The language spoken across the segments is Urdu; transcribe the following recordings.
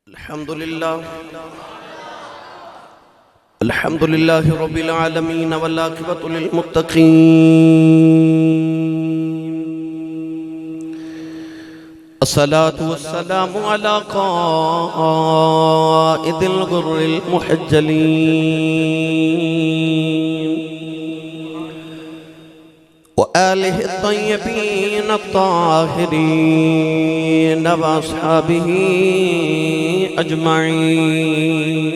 الحمد لله رب العالمين والعاقبة للمتقين. الصلاة والسلام على قائد الغر المحجلين وآله الطيبين الطاهرين وأصحابه أجمعين.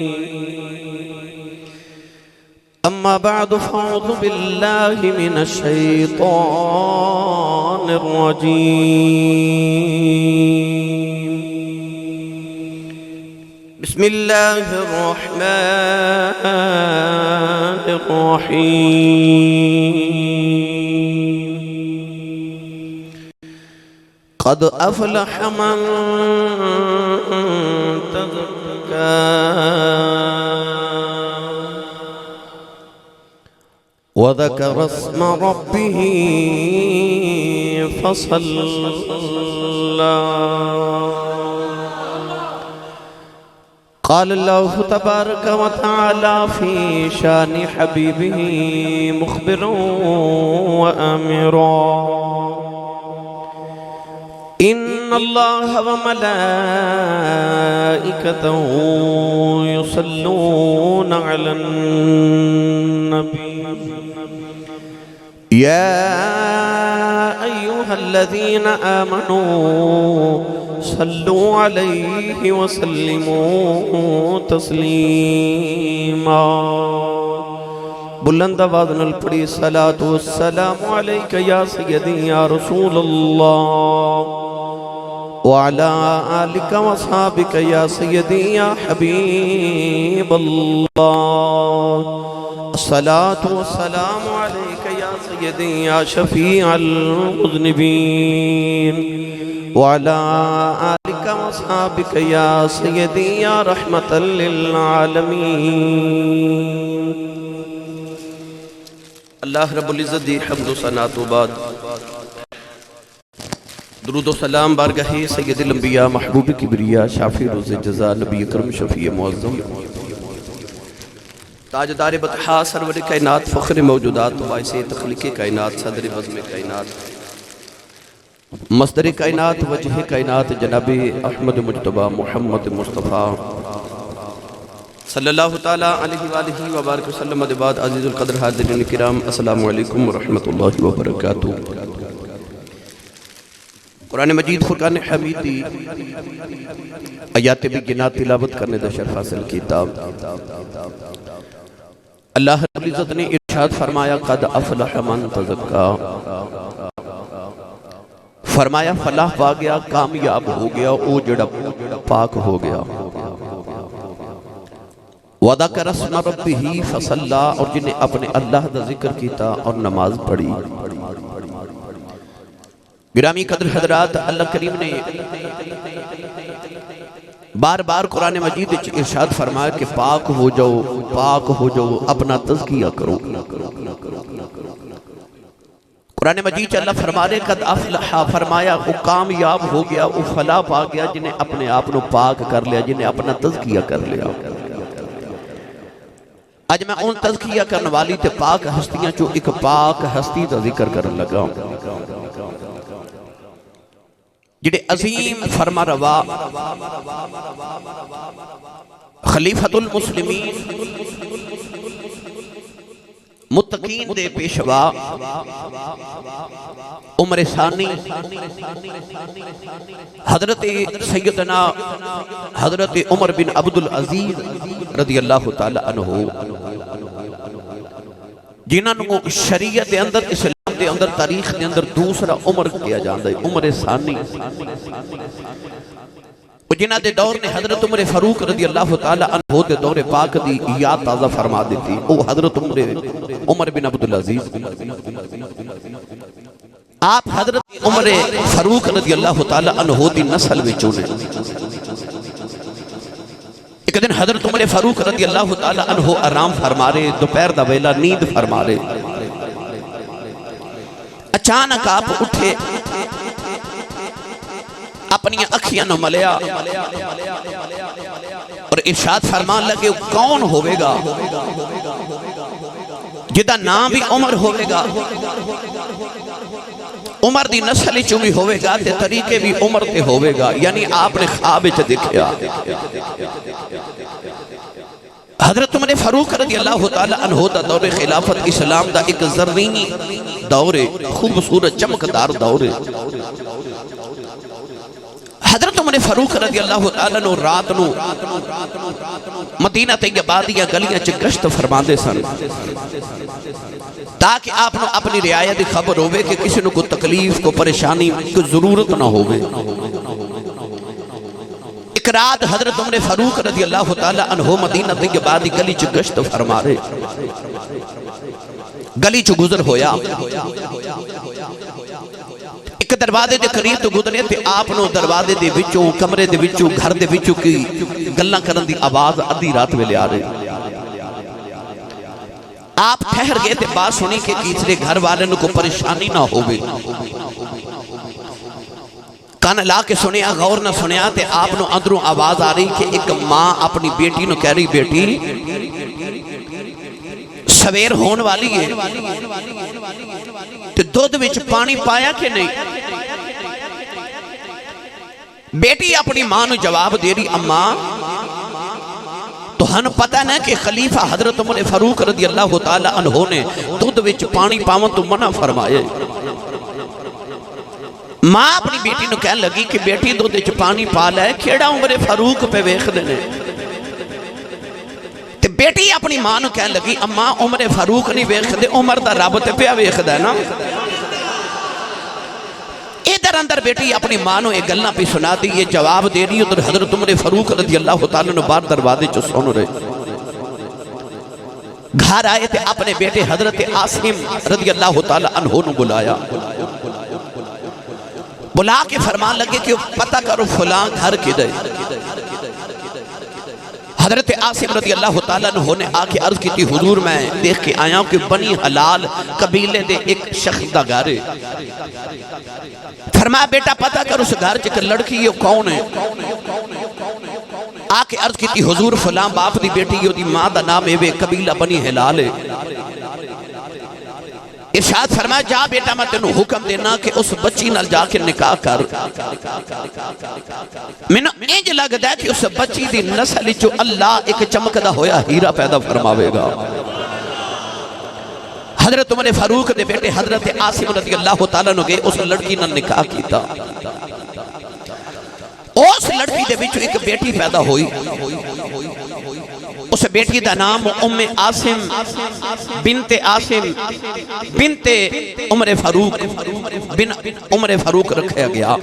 أما بعد فأعوذ بالله من الشيطان الرجيم. بسم الله الرحمن الرحيم. قد أفلح من تزكى وذكر اسم ربه فصلى. قال الله تبارك وتعالى في شان حبيبه مخبرا وآمرا: إن الله وملائكته يصلون على النبي يا أيها الذين آمنوا صلوا عليه وسلموا تسليما. بلند آواز نال پڑھی صلاۃ والسلام علیک یا سیدی یا رسول اللہ وعلى آلك وصحابك يا سيدي يا حبيب الله. الصلاة والسلام عليك يا سيدي يا شفيع المذنبين وعلى آلك وصحابك يا سيدي يا رحمة للعالمين. اللہ رب العزت دی حمد و ثنا تو بعد درود و سلام بارگاہ سید الانبیاء محبوب کبریا شافی روز جزا نبی اکرم شفیع معظم تاجدار بطحا سرور کائنات فخر موجودات باعث تخلیق کائنات صدر بزم کائنات مصدر کائنات وجہ کائنات جناب احمد مجتبی محمد مصطفیٰ صلی اللہ تعالی علیہ وآلہ وبارک وسلم. بعد عزیز القدر حاضرین کرام السلام علیکم ورحمۃ اللہ وبرکاتہ. قرآن مجید فرقان حمیدی آیات بگنات تلاوت کرنے دا شرف حاصل کتاب. اللہ رب العزت نے ارشاد فرمایا قد افلح من تزکا، فرمایا فلاح پا گیا، کامیاب ہو گیا او جڑا پاک ہو گیا. وَذَكَرَ اسْمَ رَبِّهِ فَصَلَّى، اور جنہیں اپنے اللہ دا ذکر کیتا اور نماز پڑھی. گرامی قدر حضرات، اللہ کریم نے بار بار قرآن مجید ارشاد فرمایا کہ پاک ہو جاؤ، پاک ہو جاؤ، اپنا تزکیہ کرو. قرآن مجید اللہ فرمانے قد افلح، فرمایا وہ کامیاب ہو گیا، وہ فلاح پا گیا جنہیں اپنے آپ نو پاک کر لیا، جنہیں اپنا تزکیہ کر لیا. آج میں ان تزکیہ کرنے والی تے پاک ہستیاں جو ایک پاک ہستی دا ذکر کرنے لگا ہوں، جنہیں عظیم فرما روا خلیفۃ المسلمین متقین دے پیشوا عمر ثانی حضرت سیدنا حضرت عمر بن عبدالعزیز رضی اللہ تعالی عنہ، جنہاں نو شریعت دے اندر اسلام دے اندر تاریخ دے اندر دوسرا عمر کیا جاندہ ہے، عمر ثانی. جنہاں دے دور نے حضرت عمر فاروق رضی اللہ تعالی عنہ دے دور پاک دی یاد تازہ فرما دیتی. او حضرت عمر بن عبدالعزیز، آپ حضرت عمر فاروق رضی اللہ تعالی عنہ دی نسل میں چونے. ایک دن حضرت عمر فاروق رضی اللہ تعالی عنہ آرام فرما رہے، دوپہر دا ویلا نیند فرما رہے. اچانک آپ اٹھے، اپنی اکھیاں نو ملیا، اور ارشاد فرمان لگے کون ہوئے گا جدا نام بھی عمر ہوئے گا، عمر دی نسل چومی ہوئے گا تے طریقے بھی عمر تے ہوئے گا. یعنی آپ نے خواب چ دیکھیا حضرت عمر فاروق رضی اللہ تعالی عنہ دا دور خلافت اسلام دا ایک زرینی دور ہے، خوبصورت چمکدار دور ہے. حضرت عمر فاروق رضی اللہ تعالی عنہ رات نو مدینہ طیبہ دیا گلیاں چ گشت فرماندے سن تاکہ آپ نو اپنی رعایت خبر ہوئے کہ کسی نو کو تکلیف کو پریشانی کو ضرورت نہ ہوئے. ایک رات حضرت عمر فاروق رضی اللہ تعالی عنہ مدینہ طیبہ دی گلی چ گشت فرما رہے، گلی چ گزر ہویا، ایک دروازے دے قریب تو گزرے تے آپ نو دروازے دے وچوں کمرے دے وچوں گھر دے وچوں کی گلاں کرن دی آواز ادھی رات ویلے آ رہی. آپ ٹھہر گئے تے بات سنی کہ کسی گھر والے کو پریشانی نہ ہوئے. کان لا کے سنیا، غور نہ سنیا تے آپ نو اندروں آواز آ رہی کہ ایک ماں اپنی بیٹی نو کہہ رہی بیٹی سویر ہون والی ہے تے دودھ وچ پانی پایا کہ نہیں. بیٹی اپنی ماں نو جواب دے رہی اماں تو ہن پتہ نہ کہ خلیفہ حضرت عمر فاروق رضی اللہ تعالی عنہ نے دودھ وچ پانی پاون تو منع فرمائے. ماں اپنی بیٹی نو کہنے لگی کہ بیٹی دودھ وچ پانی پا لے، کیڑا عمر فاروق پہ ویکھ دے نے. تے بیٹی اپنی ماں نو کہنے لگی اماں عمر فاروق نہیں ویکھ دے، عمر دا رب تے پیا ویکھ دے نا. ادھر اندر بیٹی اپنی ماں نو ایک گلاں پہ سنا دی، یہ جواب دے رہی ادھر حضرت عمر فاروق رضی اللہ تعالیٰ نے بار دروازے چ سن رہے. گھر آئے تھے اپنے بیٹے حضرت عاصم رضی اللہ تعالیٰ عنہ نو بلایا، بلا کے فرمان لگے کہ پتہ کرو فلاں گھر کدھر. حضرت عاصم رضی اللہ تعالیٰ عنہ نے آ کے عرض کی تھی حضور میں دیکھ کے آیا ہوں کہ بنی حلال قبیلے دے ایک شخص دا گھر ہے. فرمایا بیٹا پتہ کر اس گھر چکر لڑکی یہ کون ہے. آ کے عرض کی تھی حضور فلاں باپ دی بیٹی یہ دی ماں دا نام ہے قبیلہ بنی حلال ہے. ارشاد فرمایا جا بیٹا میں تینوں حکم دینا کہ اس بچی نال جا کے نکاح کر. میں نے انج لگتا ہے کہ اس بچی دی نسل جو اللہ ایک چمکدا ہویا ہیرا پیدا فرماوے گا. حضرت عمر فاروق دے بیٹے حضرت عاصم رضی اللہ تعالیٰ نے گئے اس لڑکی نال نکاح کیتا. اس لڑکی دے وچوں ایک بیٹی پیدا ہوئی، اس بیٹی دا نام ام عاصم بنت عاصم بنت عمر فاروق بن عمر فاروق رکھا گیا.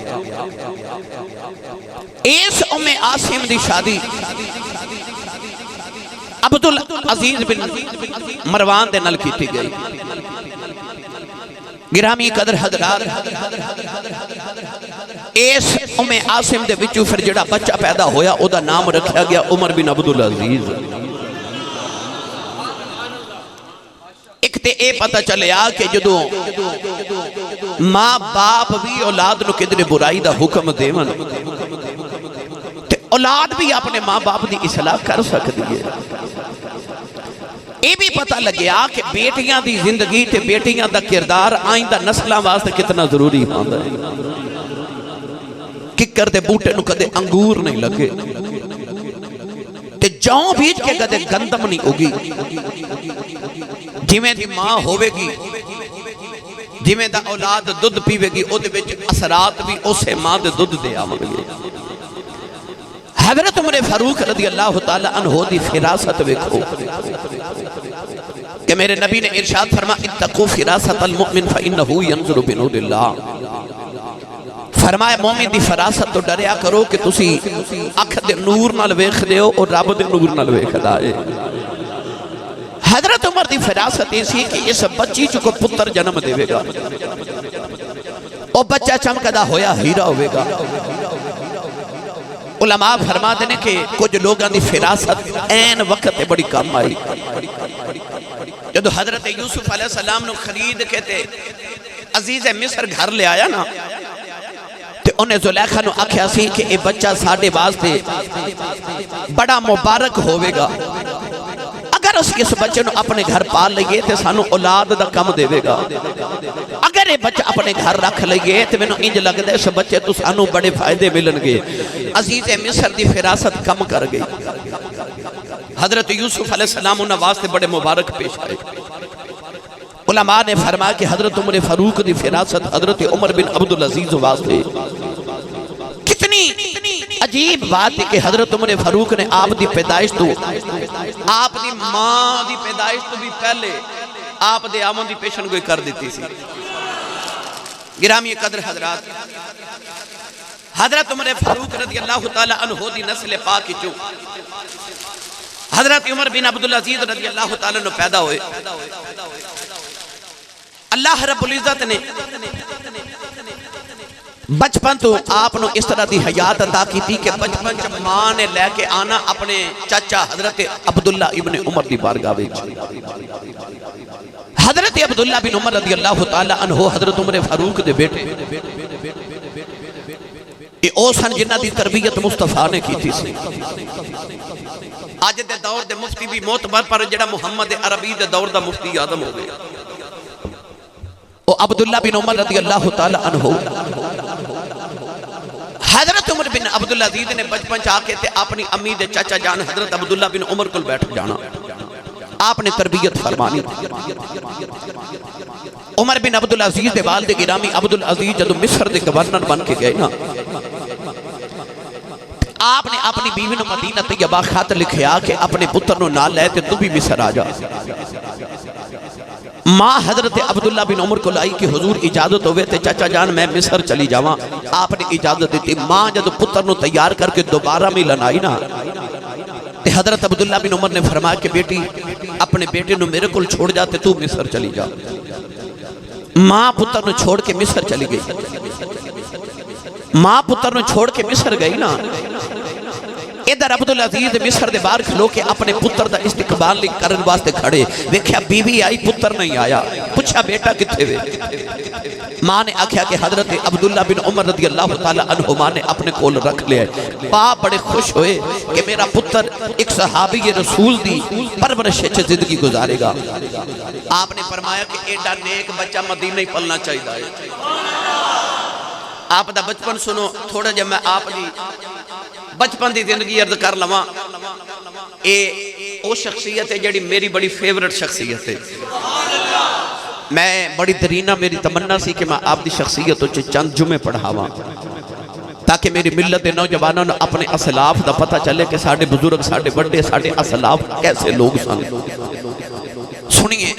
اس ام عاصم دی شادی عبدالعزیز بن مروان دے نال کیتی گئی. گرامی قدر حضرات اس ام عاصم دے وچوں پھر جڑا بچہ پیدا ہویا او دا نام رکھا گیا عمر بن عبدالعزیز. ایک تے اے پتہ چلے آ کہ جدو ماں باپ بھی اولاد نو کدھر برائی دا حکم دیون تے اولاد بھی اپنے ماں باپ دی اصلاح کر سکتی ہے. اے بھی پتہ لگیا کہ بیٹیاں دی زندگی تے بیٹیاں دا کردار آئندہ نسلاں واسطے کتنا ضروری ہوندا ہے. ککر دے بوٹے نو کدے انگور نہیں لگے تے جاؤں بیچ کے کدے گندم نہیں اگی. جویں دی ماں ہوے گی جویں دا اولاد دودھ پیوے گی او دے وچ اثرات بھی اسے ماں دے دودھ دے آون گے. حضرت عمر فاروق رضی اللہ تعالی عنہ دی فراست ویکھو کہ میرے نبی نے ارشاد فرمایا اتقوا فراست المؤمن فانه ينظر بنور اللہ. فرمایا مومن دی فراست تو ڈریا کرو کہ تسی اکھ دے نور نال ویکھ دیو اور رب دے نور نال ویکھدا ہے. حضرت عمر دی فراست ایسی کہ اس بچی چکو پتر جنم دے گا اور بچہ چمکدا ہویا ہیرا ہوئے گا. علماء فرما دینے کہ کچھ لوگاں دی فراست این وقت بڑی کام آئی. جدو حضرت یوسف علیہ السلام نو خرید کے تے عزیز مصر گھر لے آیا نا تے انہیں زلیخا نو آکھیا سی کہ اے بچہ ساڑھے واسطے بڑا مبارک ہوئے گا، اگر اس بچے نو اپنے گھر پال لئیے تے سانو اولاد دا کم دے گا، اگر یہ بچہ اپنے گھر رکھ لئیے تے میں نو انج لگ دے اس بچے تو سانو بڑے فائدے ملن گے۔ عزیز مصر دی فراست کم کر گئی۔ حضرت یوسف علیہ السلام انہاں واسطے بڑے مبارک پیش آئے۔ علماء نے فرمایا کہ حضرت عمر فاروق دی فراست حضرت عمر بن عبدالعزیز واسطے کتنی عجیب بات ہے کہ حضرت عمر فاروق نے آپ دی پیدائش تو، آپ دی ماں دی پیدائش تو بھی پہلے آپ دے آمن دی پیشن گوئی کر دیتی سی۔ گرامی قدر حضرات، حضرت عمر فاروق رضی اللہ تعالی عنہ دی نسل پاک چوں حضرت عمر بن عبدالعزیز رضی اللہ تعالی عنہ پیدا ہوئے۔ اللہ رب العزت نے بچپن تو آپ نو اس طرح دی حیات عطا کی تھی کہ بچپن جب ماں نے لے کے آنا اپنے چچا حضرت عبداللہ ابن عمر دی بارگاہ وچ۔ حضرت عبداللہ بن عمر رضی اللہ تعالی عنہ حضرت عمر فاروق دے بیٹے، یہ او سن جنہ دی تربیت مصطفیٰ نے کی تھی سی۔ آج دے دور دے مفتی بھی معتبر پر جڑا محمد عربی دے دور دا مفتی آدم ہو گئے، او عبداللہ بن عمر رضی اللہ تعالی عنہ حضرت عمر بن عبدالعزیز نے بچپن چاہ کے تے اپنی امی دے چاچا جان حضرت عبداللہ بن عمر کو بیٹھ جانا، آپ نے تربیت فرمانی۔ عمر بن عبدالعزیز دے والد گرامی عبدالعزیز جدو مصر دے گورنر بن کے گئے نا، آپ نے اپنی بیوی نو مدینہ طیبہ خط لکھیا کہ اپنے پتر نو نہ لے تے تو بھی مصر آ جا۔ ماں حضرت عبداللہ بن عمر کو لائی کہ حضور اجازت ہوئے تے چچا جان میں مصر چلی جاواں، آپ نے اجازت دیتی۔ ماں جب پتر نو تیار کر کے دوبارہ ملن آئی نا تے حضرت عبداللہ بن عمر نے فرمایا کہ بیٹی اپنے بیٹے نو میرے کل چھوڑ جاتے تو مصر چلی جا۔ ماں پتر نو چھوڑ کے مصر چلی گئی۔ ماں پتر نو چھوڑ کے مصر گئی نا، ادھر عبدالعزیز مصر دے باہر کھلو کے اپنے پتر دا استقبال لکھ کرن واسطے کھڑے، دیکھیا بیوی آئی پتر نہیں آیا، پوچھا بیٹا کتھے وے؟ ماں نے آکھیا کہ حضرت عبداللہ بن عمر رضی اللہ تعالی عنہ ماں نے اپنے کول رکھ لیا۔ باپ بڑے خوش ہوئے کہ میرا پتر ایک صحابی رسول دی پرورش سے زندگی گزارے گا۔ آپ نے فرمایا کہ ایڈا نیک بچہ مدینہ ہی پلنا چاہیے۔ آپ دا بچپن سنو تھوڑا جب میں آپ دی بچپن دی زندگی عرض کر لواں، اے او شخصیت ہے جڑی میری بڑی فیورٹ شخصیت ہے۔ میں بڑی درینہ میری تمنا سی کہ میں آپ دی شخصیتوں چند جمعے پڑھاواں تاکہ میری ملت نوجوانوں اپنے اسلاف دا پتہ چلے کہ ساڑھے بزرگ ساڑھے بڑے ساڑھے اسلاف کیسے لوگ سن۔ سنیے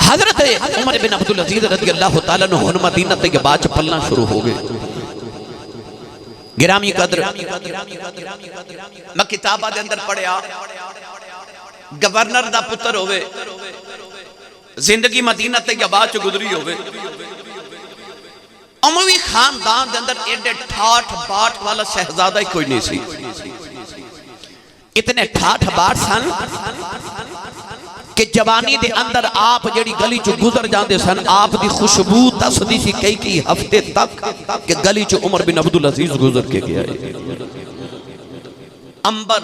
حضرت عمر بن عبدالعزیز رضی اللہ تعالیٰ عنہ مدینہ طیبہ چ پلنا شروع ہو گئے۔ گرامی قدر میں کتابہ دے اندر پڑھیا، گورنر دا پتر ہوئے، زندگی مدینہ طیبہ چ گزری ہوئے، اموی خاندان دے اندر ایڈے ٹھاٹھ باٹھ والا شہزادہ کوئی نہیں سی۔ اتنے ٹھاٹھ باٹھ سن کہ جوانی دے اندر آپ جڑی گلی چو گزر جاندے سن، آپ دی خوشبو تسدی سی کئی ہفتے تک کہ گلی چو عمر بن عبدالعزیز گزر کے گیا ہے۔ امبر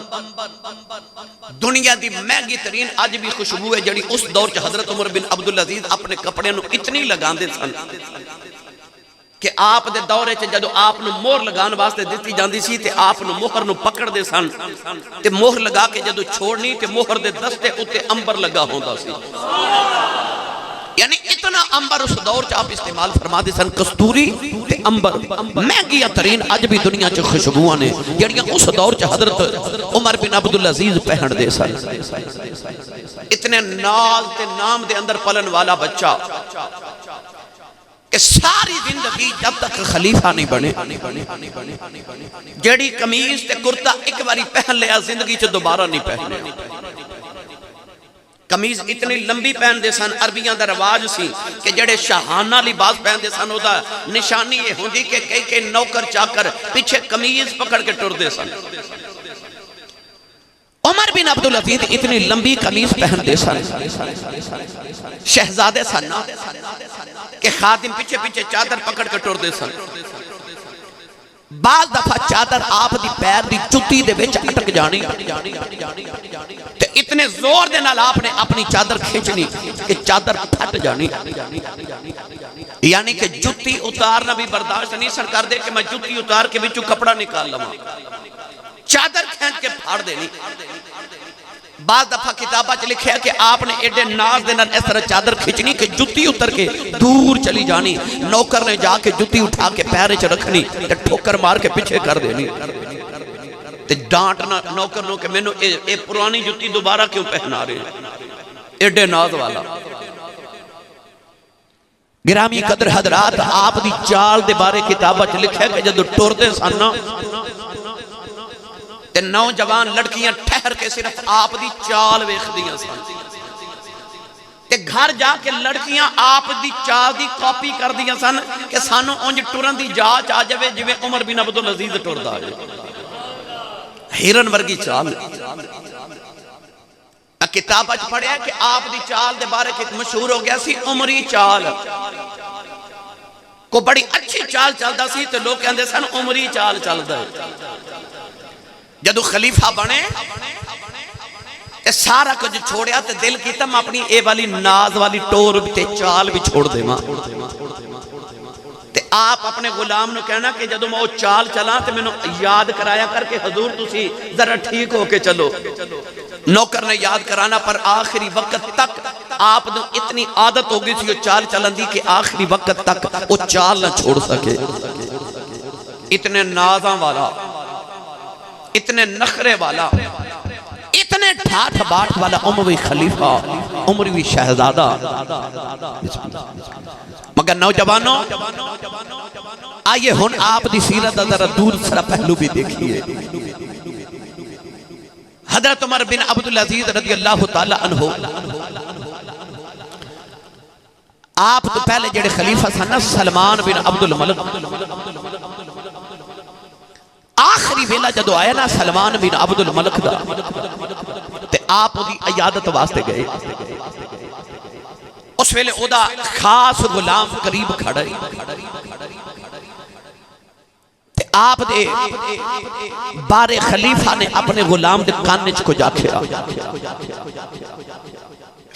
دنیا دی مہنگی ترین آج بھی خوشبو ہے جڑی اس دور چ حضرت عمر بن عبدالعزیز اپنے کپڑے نو اتنی لگاندے سن کہ آپ دے دورے چ جدو آپ نو مہر لگان واسطے دیتی جاندی سی تے آپ نو مہر نو پکڑ دے سن تے مہر لگا کے جدو چھوڑنی تے مہر دے دستے اتے امبر لگا ہوندا سی۔ یعنی اتنا امبر اس دور چ آپ استعمال فرما دے سن، کستوری تے امبر مہنگیاں ترین اج بھی دنیا چ خوشبوواں نے جڑیاں اس دور چ حضرت عمر بن عبدالعزیز پہن دے سن۔ اتنے ناز تے نام دے اندر پلن والا بچہ کہ ساری زندگی جب تک خلیفہ نہیں بنے، جڑی قمیض تے کرتا ایک باری پہن لیا زندگی چ دوبارہ نہیں پہنے۔ قمیض اتنی لمبی پہن دے سن، عربیاں دا رواج سی کہ جڑے شاہانہ لباس پہن دے سن، دا نشانی یہ ہوندی کہ کئی نوکر چاکر پیچھے قمیض پکڑ کے ٹر دے سن۔ عمر بن عبدالعزیز اتنی لمبی قمیض پہن دے سن، شہزادے سن کہ خادم پیچھے پیچھے چادر پکڑ کے ٹر دے سن۔ بعض دفعہ چادر آپ دی پیر دی جُتی دے وچ اٹک جانی تے اتنے زور دے نال آپ نے اپنی چادر کھینچنی کہ چادر پھٹ جانی، یعنی کہ جُتی اتارنا بھی برداشت نہیں سر کر دے کہ میں جُتی اتار کے بچوں کپڑا نکال لوں، چادر کھینچ کے پھاڑ دینی۔ بعض دفعہ کتابہ چ لکھیا کہ آپ نے ایڈے ناز دے نال اس طرح چادر کھچنی کہ جُتی اتر کے دور چلی جانی، نوکر نے جا کے جُتی اٹھا کے پیرے چ رکھنی تے ٹھوکر مار کے پیچھے کر دینی تے ڈانٹنا نوکر نو کہ مینوں اے پرانی جُتی دوبارہ کیوں پہنا رہے ہیں، ایڈے ناز والا۔ گرامی قدر حضرات، آپ دی چال دے بارے کتابہ چ لکھیا کہ جدو ٹردے سن تے نوجوان لڑکیاں ٹھہر کے صرف آپ دی چال ویکھدیاں سن تے گھر جا کے لڑکیاں آپ دی چال دی کاپی کر دیاں سن کہ سانو اونج ٹرن دی جاچ آ جاوے جویں عمر بن عبدالعزیز ٹردا ہے، ہرن ورگی چال۔ کتاب اچ پڑھیا کہ آپ دی چال دے بارے کہ مشہور ہو گیا سی عمری چال، کو بڑی اچھی چال چلدا سی تے لوگ کہندے سن عمری چال چلدا ہے۔ جدو خلیفہ بنے تے سارا کچھ چھوڑیا تے دل کی تم اپنی اے والی ناز والی ٹور تے چال بھی چھوڑ دے ماں تے آپ اپنے غلام نو کہنا کہ جدو میں وہ چال چلا تے میں نو یاد کرایا کر کے حضور تسی ذرا ٹھیک ہو کے چلو۔ نوکر نے یاد کرانا پر آخری وقت تک آپ نے اتنی عادت ہو گئی تھی وہ چال چلن دی کہ آخری وقت تک وہ چال نہ چھوڑ سکے۔ اتنے نازاں والا، اتنے نخرے والا، اتنے ٹھاٹھ باٹھ والا اموی خلیفہ، اموی شہزادہ۔ مگر نوجوانوں آئیے ہن آپ دی سیرت ذرا دور سرا پہلو بھی دیکھئے۔ حضرت عمر بن عبدالعزیز رضی اللہ تعالی عنہ، آپ تو پہلے جڑے خلیفہ سن سلمان بن عبدالملک، آخری ویلہ جدو آیا نا سلمان بن عبدالملک دا تے آپ دی عیادت واسطے گئے، اس ویلے او دا خاص غلام قریب کھڑے تے آپ دے بارے خلیفہ نے اپنے غلام دے کانچ کو جا کھیا،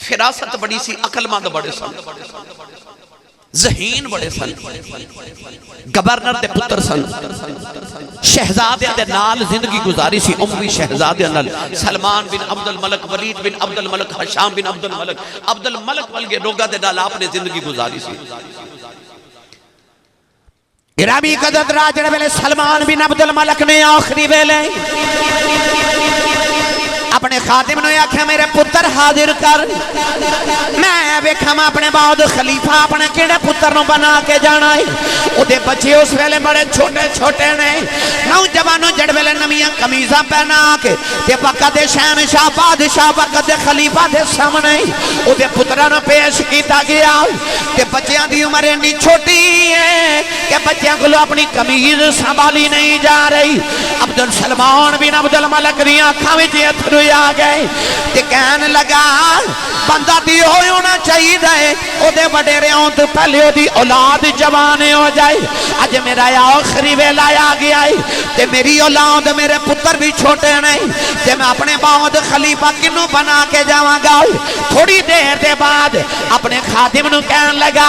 فراست بڑی سی، عقل مند بڑے سن، ذہین بڑے سن، گورنر دے پتر سن، شہزادیاں دے نال زندگی گزاری سی، اموی شہزادیاں نال سلمان بن عبدالملک، ولید بن عبدالملک، حشام بن عبدالملک، عبدالملک ولگے لوگا دے نال آپ نے زندگی گزاری سی۔ گرامی قدر راجڑ ویلے سلمان بن عبدالملک نے آخری ویلے اپنے خادم نے آکھیا میرے پتر حاضر کر، میں ویکھاں اپنے بعد خلیفہ اپنے کیڑے پتر نو بنا کے جانا ہے۔ او دے بچے اس ویلے بڑے چھوٹے چھوٹے نے، نوجوانوں جڑ ویلے نمیاں قمیضاں پہنا کے تے وقت شہنشاہ بادشاہ وقت خلیفہ دے سامنے او دے پتراں نو پیش کیتا گیا تے بچیاں دی عمر اتنی چھوٹی ہے کہ بچیاں کو اپنی قمیض سنبھالی نہیں جا رہی۔ سلمان بن عبدالملک دیاں اکھاں وچ اتھرو آ گئے تے کہنے لگا بندہ دی ہونا چاہیے دے او دے وڈیرے ہون تو پہلے او دی اولاد جوان ہو جائے۔ اج میرا آخری ویلا آ گیا ہے تے میری اولاد میرے پتر بھی چھوٹے نہیں تے میں اپنے بعد خلیفہ کنوں بنا کے جاواں گا۔ تھوڑی دیر دے بعد اپنے خادم نو کہنے لگا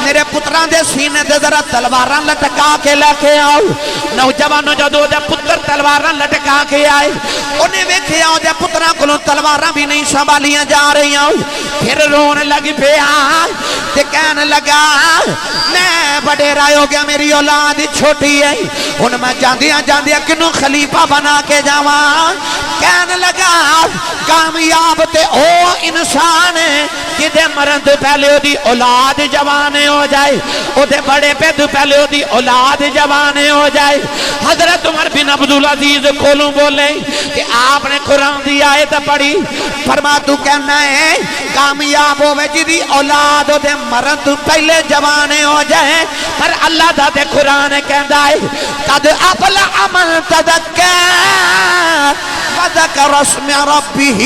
میرے پتراں دے سینے تے ذرا تلواراں لٹکا کے لے کے آؤ۔ نوجوانوں جدوں دے پتر تلواراں لٹکا کے آئے انہیں ویکھیا دے پتراں کولوں تلواراں بھی نہیں سنبھالیاں جا رہی ہیں، پھر رون لگ پیا تے کہنے لگا میں وڈیرا ہو گیا میری اولاد چھوٹی ہے، ہن میں جاندیاں جاندیاں کنوں خلیفہ بنا کے جاواں۔ کہنے لگا کامیاب تے او انسان ہے جدے مرن تو پہلے او دی اولاد جوان ہو جائے، او دے بڑے پہ تو پہلے او دی اولاد جوان ہو جائے۔ حضرت عمر بن عبدالعزیز کولوں بولے کہ آپ نے قرآن دی آیت پڑھی، فرما تو کہنا ہے کامیاب ہوئے جدی اولاد دے مرن تو پہلے جوانے ہو جائے، پر اللہ دا دے قرآن کہندا ہے قد افلح من تذکر وذکر اسم ربہ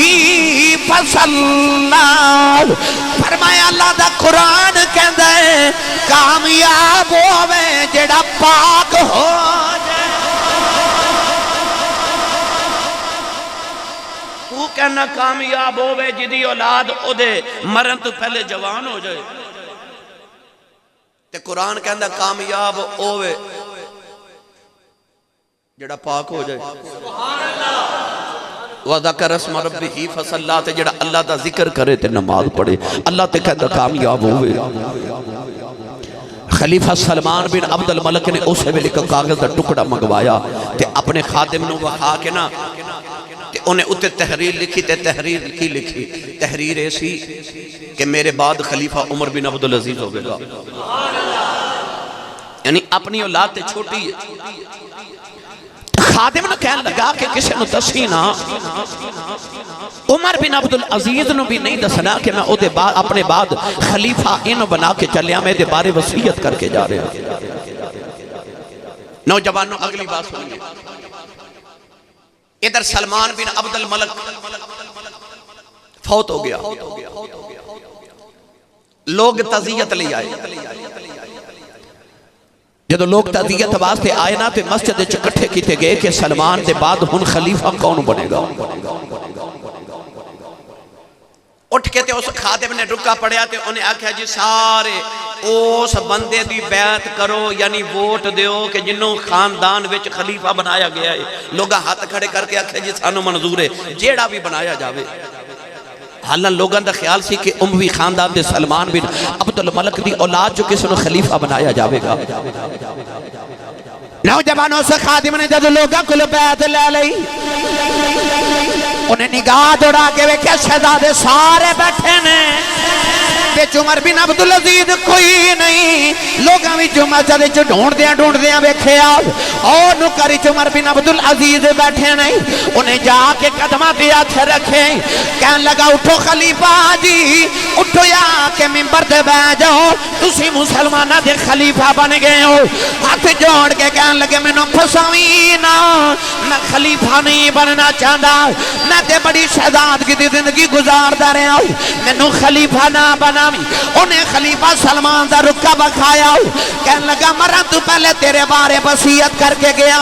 فصلی۔ فرمایا اللہ دا قرآن کہندا ہے کامیاب ہوئے جڑا پاک ہو جائے۔ کہنا کامیاب ہوئے جدی اولاد او دے مرن تو پہلے جوان ہو جائے تے قرآن کہنا کامیاب ہوئے جڑا پاک ہو جائے وَذَكَرَ اسْمَ رَبِّهِ فَصَلَّى تے جڑا اللہ دا ذکر کرے تے نماز پڑھے اللہ تے کہتا کامیاب ہوئے خلیفہ سلمان بن عبد الملک نے اسے بھی لکھا کاغذ دا ٹکڑا منگوایا تے اپنے خادم نو وہا کے نا تے انہیں اتے تحریر لکھی تے تحریر کی لکھی تحریر ایسی کہ میرے بعد خلیفہ عمر بن عبدالعزیز ہو گئے گا یعنی اپنی اولاد تے چھوٹی ہے خادم نے کہنے لگا کہ کسی نے دسینا عمر بن عبدالعزیز نے بھی نہیں دسنا کہ میں اپنے بعد خلیفہ انہوں بنا کے چلیا میں دے بارے وصیت کر کے جا رہے ہیں نوجوانوں اگلی بات سنیے ادھر سلمان بن عبد الملک فوت ہو گیا لوگ تعزیت لے آئے جدو لوگ تعزیت واسطے آئے نا تو مسجد چکٹھے کیتے گئے کہ سلمان دے بعد ہن خلیفہ کون بنے گا اٹھ کے تے اس خادم نے رکا پڑیا تے انہیں آکھا جی سارے اس بندے دی بیعت کرو یعنی ووٹ دیو کہ جنہوں خاندان وچ خلیفہ بنایا گیا ہے لوگا ہاتھ کھڑے کر کے آکھا جی سانو منظور ہے جیڑا بھی بنایا جاوے حالان لوگاں دا خیال سی کہ اموی خاندان دے سلمان بن عبد الملک دی اولاد جو کسی نے خلیفہ بنایا جاوے گا نوجوانوں سے خادم نے جدو لوگاں کل بیعت لے لئی انہیں نگاہ دوڑا کے وہ کیا شہزادے سارے بیٹھے نے بیچ عمر بن عبدالعزیز کوئی نہیں لوگاں بھی جو مسجد جو ڈھونڈ دیاں ویکھے آج اور نکری عمر بن عبدالعزیز بیٹھے نہیں انہیں جا کے قدمہ دیا تھے رکھے کہنے لگا اٹھو خلیفہ جی اٹھو یا کہ ممبر دے بے جاؤ تسی مسلمانہ دے خلیفہ بن گئے ہو ہاتھ جوڑ کے کہنے لگے میں نو پھسوینا میں خلیفہ نہیں بننا چاہتا میں تے بڑی شہزادگی دی زندگی گزار دا رہا ہوں میں نو خلیفہ نہ بنا انہیں خلیفہ سلمان دا رکا بکھایا کہنے لگا مرن تو پہلے تیرے بارے وصیت کر کے گیا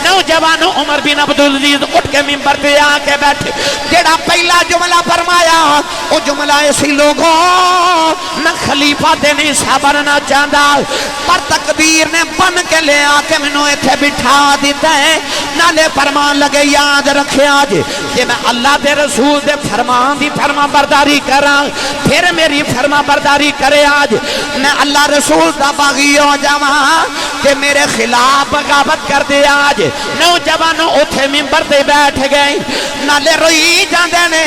نوجوانوں عمر بن عبدالعزیز اٹھ کے ممبر پہ آ کے بیٹھے جیڑا پہلا جملہ فرمایا وہ جملہ ایسی لوگوں میں خلیفہ تے نہیں سا بننا چاہتا پر تقدیر نے بن کے لے آ کے میں نے تھے بٹھا دیتا ہے نالے فرمان لگے یاد رکھے آج کہ میں اللہ دے رسول دے فرمان دی فرما برداری کرا پھر میری فرما برداری کرے آج میں اللہ رسول دا باغی ہو جاواں کہ میرے خلاف بغاوت کر دے آج نوجوانوں اٹھے ممبر تے بیٹھ گئے نالے روئی جاندے نے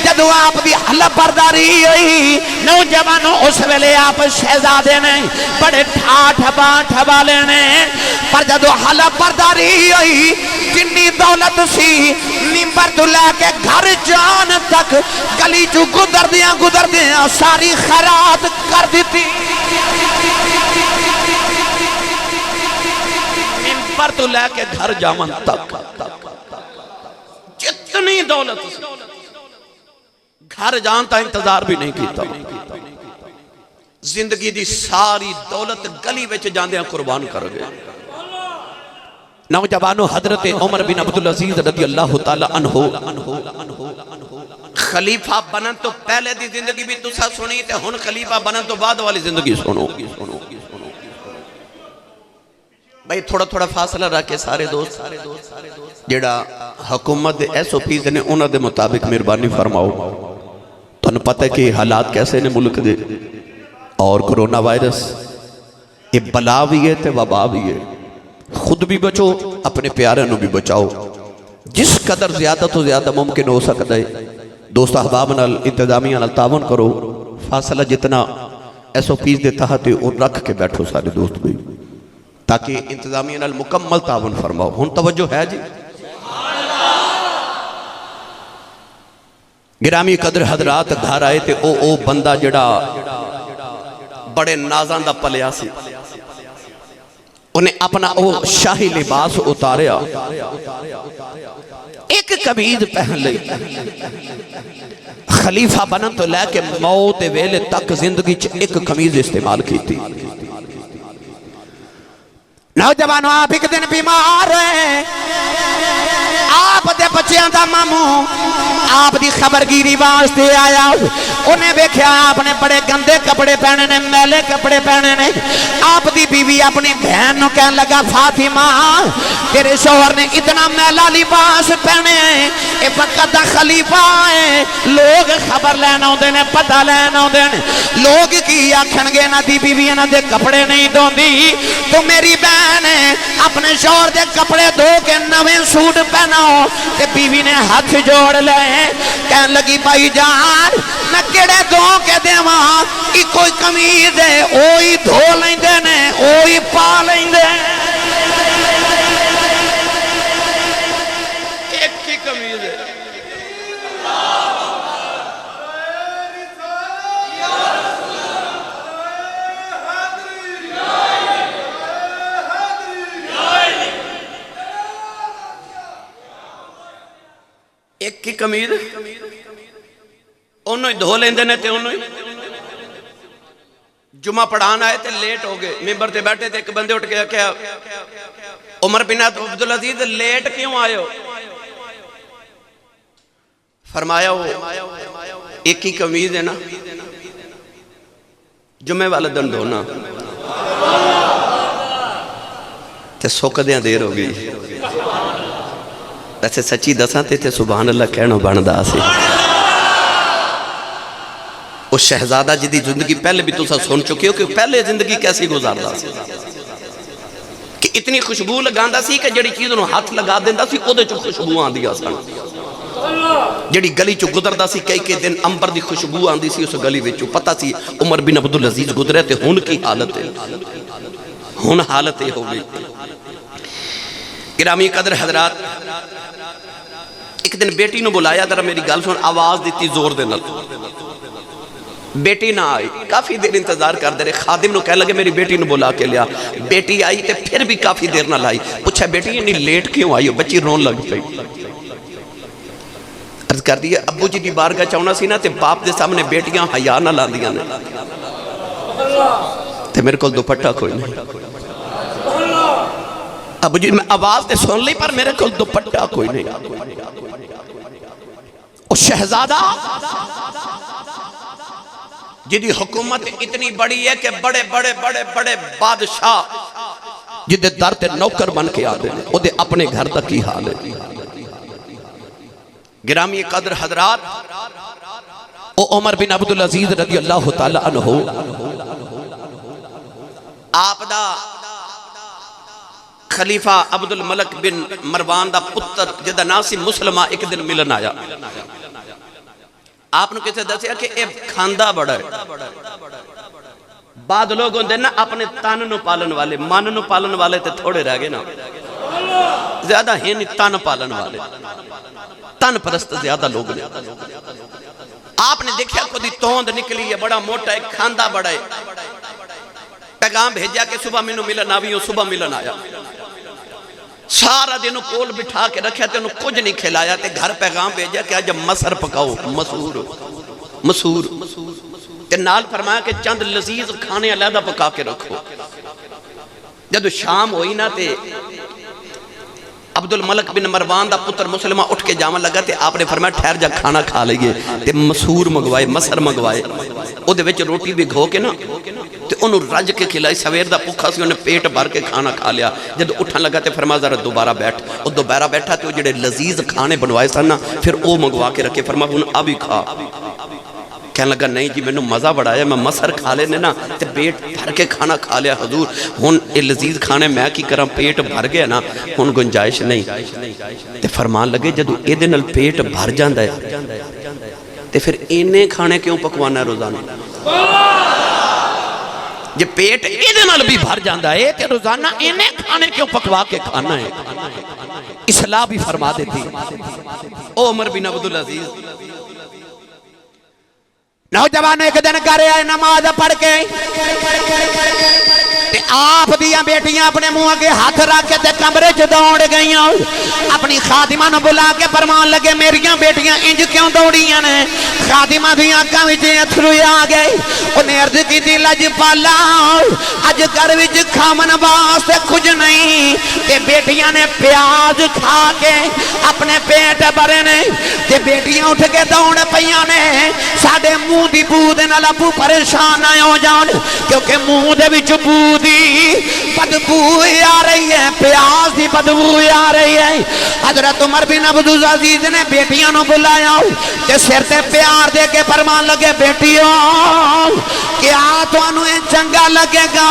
جدو آپ دی حلف برداری ہوئی نوجوانوں اس ویلے آپ شہزادے نے بڑے ٹھاٹھ والے نے پر جدو حلف برداری ہوئی جنی دولت سی ممبر تو لے کے گھر جان تک گلی جو گزر دیاں ساری خیرات کر دیتی ممبر تو لے کے گھر جامن تک جتنی دولت گھر جانتا انتظار بھی نہیں کیتا زندگی دی ساری دولت گلی وچ جاندیاں قربان کر گئے نوجوانوں حضرت عمر بن عبدالعزیز رضی اللہ تعالی عنہ خلیفہ بنن تو پہلے دی زندگی بھی تسا سنی تے ہن خلیفہ بنن تو بعد والی زندگی سنو بھائی تھوڑا فاصلہ رکھے سارے دوست جیڑا حکومت دے ایس او پیز نے انہوں دے مطابق مہربانی فرماؤ تو انہوں پتہ ہے کہ حالات کیسے نے ملک دے اور کرونا وائرس یہ بلا بھی ہے تے وبا بھی ہے خود بھی بچو اپنے پیارے نو بھی بچاؤ جس قدر زیادہ تو زیادہ ممکن ہو سکتا ہے دوست احباب نال انتظامیہ نال تعاون کرو فاصلہ جتنا ایس او پیز دے تحت اور رکھ کے بیٹھو سارے دوست بھی تاکہ انتظامیہ نال مکمل تعاون فرماؤ ہن توجہ ہے جی گرامی قدر حضرات گھر آئے تے او بندہ جڑا بڑے نازاں دا پلیا سی انہیں اپنا او شاہی لباس اتاریا ایک قمیض پہن لئی خلیفہ بنن تو لے کے موت ویلے تک زندگی ایک قمیض استعمال کی تھی نوجوانوں آپ ایک دن بیمار ہیں آپ دے بچیاں دا ماموں آپ دی خبرگیری واسطے آیا انہیں ویکھیا آپ نے بڑے گندے کپڑے پہنے نے میلے کپڑے پہنے نے آپ دی بیوی اپنی بہن نو کہنے لگا فاطمہ تیرے شوہر نے اتنا میلا لباس پہنے ہیں اے وقت دا خلیفہ ہے لوگ خبر لینا ہوندے نے پتہ لینا ہوندے نے لوگ کی آکھن گے نہ دی بیوی نہ دے کپڑے نہیں دھوندی تو میری بہن ہے اپنے شوہر دے کپڑے دھو کے نویں سوٹ پہناؤ تے بیوی نے ہاتھ جوڑ لے کہنے لگی بھائی جان میں کیڑے دھو کے دیواں ای کوئی قمیض ہے اوہی دھو لیندے نے اوہی پا لیندے ایک کی قمیض ہے ایک کی قمیض انہوں ہی دھو لیندے نے تے انہوں ہی جمعہ پڑھان آئے تے لیٹ ہو گئے ممبر تے بیٹھے تے ایک بندے اٹھ گیا کہ عمر بن عبدالعزیز لیٹ کیوں آئے ہو فرمایا وہ ایک ہی قمیض ہے نا جمعہ والا دن دھونا تے سوک دیاں دیر ہو گئی ویسے سچی دساں تے سبحان اللہ کہنا بندہ سی اس شہزادہ جدی زندگی پہلے بھی تو سا سن چکے ہو کہ پہلے زندگی کیسی گزاردا سی کہ اتنی خوشبو لگاندا سی کہ جڑی چیز انہوں ہاتھ لگا دیندا سی او دے چو خوشبو آندی سن جڑی گلی چو گزردا سی کئی دن امبر دی خوشبو آندی سی اس گلی وچوں پتہ سی عمر بن عبدالعزیز گزرے تے ہن کی حالت ہے ہن حالت ہو گئی گرامی قدر حضرات ایک دن بیٹی نو بلایا ذرا میری گل سن آواز دیتی زور دے نال بیٹی نہ آئی کافی دیر انتظار کر دے رہے خادم نو کہہ لگے میری بیٹی نو بلا کے لیا بیٹی آئی تے پھر بھی کافی دیر نہ لائی پوچھا بیٹی یہ نہیں لیٹ کیوں آئی ہو بچی رون لگ پئی عرض کر دیا ابو جی دی بارگاہ چاہنا سی نا تے باپ دے سامنے بیٹیاں حیا نہ لاندیاں نے تے میرے کو دوپٹہ کوئی نہیں ابو جی میں آواز تے سن لی پر میرے کو دوپٹہ کوئی نہیں اور شہزادہ جدی حکومت اتنی بڑی ہے کہ بڑے بڑے بڑے بڑے بادشاہ جدے در تے نوکر بن کے آدھے او دے اپنے گھر تک کی حال ہے گرامی قدر حضرات او عمر بن عبدالعزیز رضی اللہ تعالیٰ عنہ آپ دا خلیفہ عبدالملک بن مروان دا پتر جدہ ناسی مسلمہ ایک دن ملن آیا آپ نے کسے دسیا کہ اے کھاندہ بڑا ہے بعد لوگوں دے نا اپنے تن نو پالن والے من نو پالن والے تے تھوڑے رہ گئے نا زیادہ ہیں نہیں تن پالن والے تن پرست زیادہ لوگ نے آپ نے دیکھا خودی توند نکلی ہے بڑا موٹا ہے کھاندہ بڑا ہے پیغام بھیجا کہ صبح میں نو ملن آویوں صبح ملن آیا سارا دنوں کول بٹھا کے رکھیا تے انہوں کچھ نہیں کھلایا تے گھر پیغام بھیجا کہ آج مسر پکاؤ مسور تے نال فرمایا کہ چند لذیذ کھانے علیحدہ پکا کے رکھو جب شام ہوئی نا تے عبدالملک بن مروان دا پتر مسلمہ اٹھ کے جامع لگا تے آپ نے فرمایا ٹھہر جا کھانا کھا لئیے تے مسور مگوائے مسر مگوائے او دے وچ روٹی بھی گھو کے نا تے انہوں رج کے کھلائی سویر دا پکھا سی انہیں پیٹ بھر کے کھانا کھا لیا جب اٹھن لگا تے فرمایا ذرا دوبارہ بیٹھ او دوبارہ بیٹھا تے وہ جڑے لذیذ کھانے بنوائے سن نا پھر او مگوا کے رکھے فرمایا انہوں ابھی کھا کہنے لگا نہیں جی میں نے مزہ بڑھایا میں مسر کھا لینے نا تے پیٹ بھر کے کھانا کھا لیا حضور ہن اے لذیذ کھانے میں کی کرم پیٹ بھر گیا نا ہن گنجائش نہیں تے فرمان لگے جدو اے دے نال پیٹ بھر جاندہ ہے تے پھر اینے کھانے کیوں پکوانا ہے روزانہ جب پیٹ اے دے نال بھی بھر جاندہ ہے تے روزانہ اینے کھانے کیوں پکوا کے کھانا ہے اصلاح بھی فرما دیتی او عمر بن عبدالعزیز نوجوان ایک دن کرے آئے نماز پڑھ کے تے آپ دیاں بیٹیاں اپنے منہ آگے ہاتھ رکھ کے تے کمرے چ دوڑ گئیاں اپنی خادمہ نو بلا کے فرمان لگے میریاں بیٹیاں انج کیوں دوڑیاں نے خادمہ دی آنکھاں وچ اتھرو آ گئے انہیں عرض کی دی لجپالا اج گھر وچ کھاون واسطے کچھ نہیں تے بیٹیاں نے پیاز کھا کے اپنے پیٹ بھرے نے تے بیٹیاں اٹھ کے دوڑ پیاں نے ساڈے منہ دی بو دے نال ابو پریشان نہ ہو جان کیونکہ منہ دے وچ بو دی بدبو آ رہی ہے پیاز دی بدبو آ رہی ہے حضرت عمر بن عبدالعزیز نے بیٹیاں نو بلایا تے سر تے پیار دے کے فرمان لگے بیٹیوں کیا تانوں اے چنگا لگے گا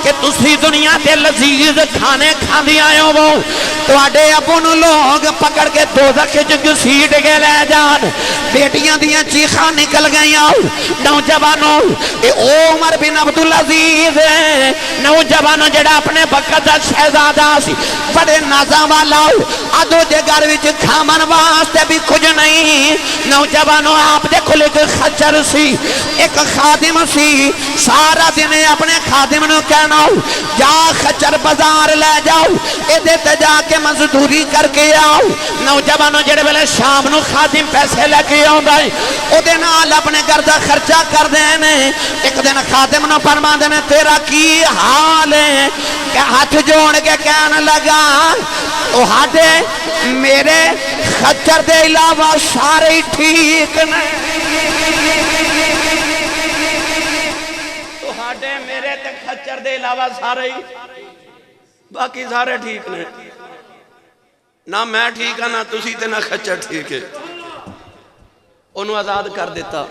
کہ تسی دنیا تے لذیذ کھانے کھاندی آئے ہو تواڈے ابو نو لوگ پکڑ کے دوزخ وچ گھسیٹ کے لے جان بیٹیاں دیاں چیخاں نکل گئیاں نوجوانوں اے عمر بن عبدالعزیز نوجوانوں جڑا اپنے وقت دا شہزادہ سی بڑے نازاں والا ادو دے گھر وچ کھاون واسطے بھی کچھ نہیں نوجوانوں آپ دے کول ایک خچر سی ایک خادم سی سارا دن اپنے خادم نو کہنا جا خچر بازار لے جاؤ ایدے تے جا کے مزدوری کر کے آؤ نوجوانوں جڑے ویلے شام نو خادم پیسے لے کے آوندا ہے او دے نال اپنے گھر دا خرچہ کر دے نے ایک دن خادم نو فرماندے نے تیرا کی حال ہے کہ ہاتھ جوڑ کے کہنے لگا او ہاڈے میرے خچر دے علاوہ سارے ٹھیک نے تو ہاڈے میرے تے خچر دے علاوہ سارے باقی سارے ٹھیک نے نہ میں ٹھیک ہاں نہ تسی تے نہ خچر ٹھیک ہے انہوں آزاد کر دیتا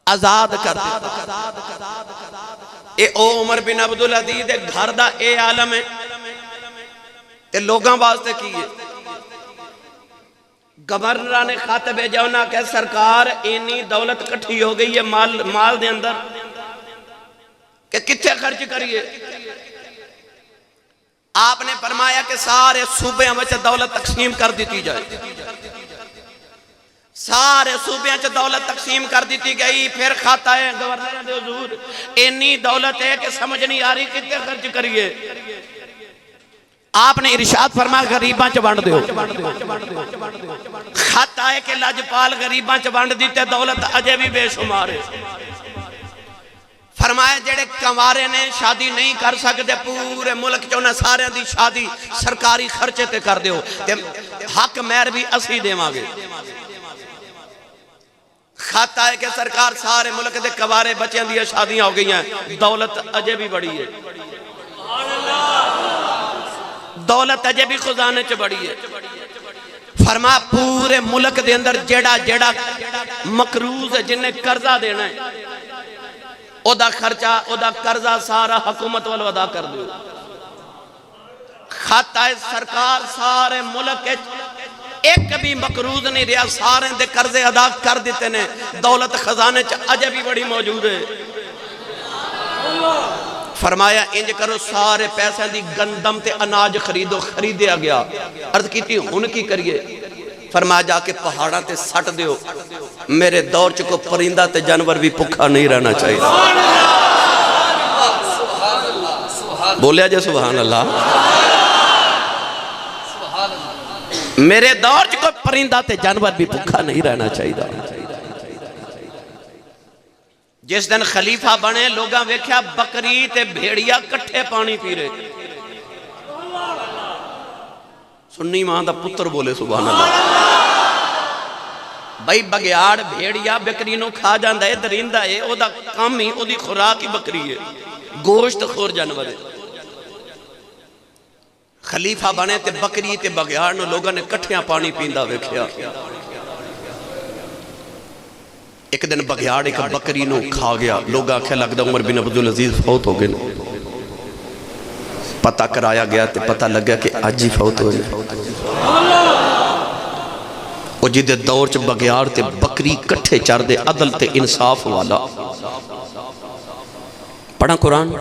آزاد کر دیتا اے او عمر بن عبدالعزیز دے گھر دا اے عالم ہے تے لوگاں واسطے کیے گورنر نے خط بھیجا ہونا کہ سرکار اینی دولت کٹھی ہو گئی ہے مال دے اندر کہ کتنے خرچ کریے آپ نے فرمایا کہ سارے صوبے میں دولت تقسیم کر دیتی جائے سارے صوبے میں دولت تقسیم کر دیتی گئی پھر خط آئے گورنر دے حضور اینی دولت ہے کہ سمجھ نہیں آ رہی کتنے خرچ کریے آپ نے ارشاد فرمایا غریباں چ ونڈ دیو خط آئے کہ لاجپال غریباں چ ونڈ دیتے دولت اجے بھی بے شمار ہے فرمایا جڑے کنوارے نے شادی نہیں کر سکتے پورے ملک چ انہاں سارے دی شادی سرکاری خرچے تے کر دیو تے حق مہر بھی اسی دیواں گے خط آئے کہ سرکار سارے ملک دے کنوارے بچیاں دی شادیاں ہو گئی ہیں دولت اجے بھی بڑی ہے دولت اجے بھی خزانے چ بڑی ہے فرما پورے ملک دے اندر جیڑا مقروض ہے جنہیں قرضہ دینا ہے او دا خرچہ او دا قرضہ سارا حکومت والو ادا کر دیو خط آئے سرکار سارے ملک ایک بھی مقروض نہیں رہا سارے دے قرضے ادا کر دیتے نے دولت خزانے چ اجے بھی بڑی موجود ہے فرمایا انج کرو سارے پیسے دی گندم تے اناج خریدیا گیا عرض کی تھی ان کی کریے فرمایا جا کے پہاڑاں تے سٹ دیو میرے دور چکو پرندہ تے جانور بھی پکھا نہیں رہنا چاہیے بولیا جے سبحان اللہ میرے دور چکو پرندہ تے جانور بھی پکھا نہیں رہنا چاہیے جس دن خلیفہ بنے لوگاں ویکھیا بکری تے بھیڑیا کٹھے پانی پی رہے سنی ماں دا پتر بولے سبحان اللہ بھائی بگیاڑ بھیڑیا بکری نو کھا جاندہ ہے درندہ ہے او دا کام ہی او دی خوراک ہی بکری ہے گوشت خور جانور ہے خلیفہ بنے تے بکری تے بگیاڑ نو لوگاں نے کٹھیاں پانی پیندہ ویکھیا ایک دن بگیاڑ ایک بکری نو کھا گیا لوگا کہا لگتا عمر بن عبدالعزیز فوت ہو گئے پتہ کرایا گیا تے پتہ لگ گیا کہ آج ہی فوت ہو گئے وہ جدے دور چ بگیاڑ تے بکری کٹھے چار دے عدل تے انصاف والا پڑھا قرآن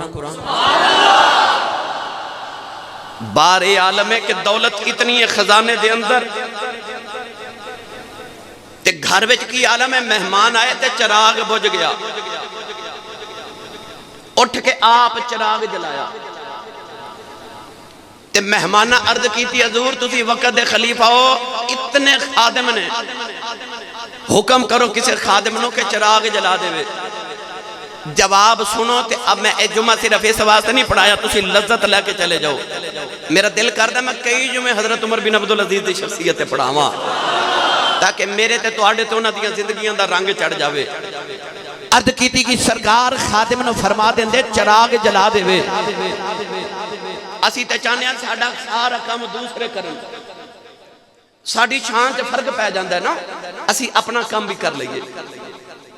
بار عالم ہے کہ دولت اتنی ہے خزانے دے اندر تے گھر وچ کی عالم ہے مہمان آئے تے چراغ بجھ گیا اٹھ کے آپ چراغ جلایا تے مہمانہ عرض کی تھی حضور تسی وقت دے خلیفہ ہو، اتنے خادم نے، حکم کرو کسی خادم نو کہ چراغ جلا دے وے۔ جواب سنو تے اب میں جمعہ صرف اس واسطے نہیں پڑھایا، تسی لذت لے کے چلے جاؤ۔ میرا دل کردہ میں کئی جمعے حضرت عمر بن عبدالعزیز دی شخصیت پڑھاواں تاکہ میرے تے تواڈے تے انہاں دیاں زندگیاں دا رنگ چڑھ جاوے۔ عرض کیتی کہ سرکار خادم نو فرما دیندے چراغ جلا دے وے۔ اسی تے چاہنے ہیں ساڈا سارا کام دوسرے کرن، ساڈی شان تے فرق پہ جاندا ہے نا، اسی اپنا کام بھی کر لئیے۔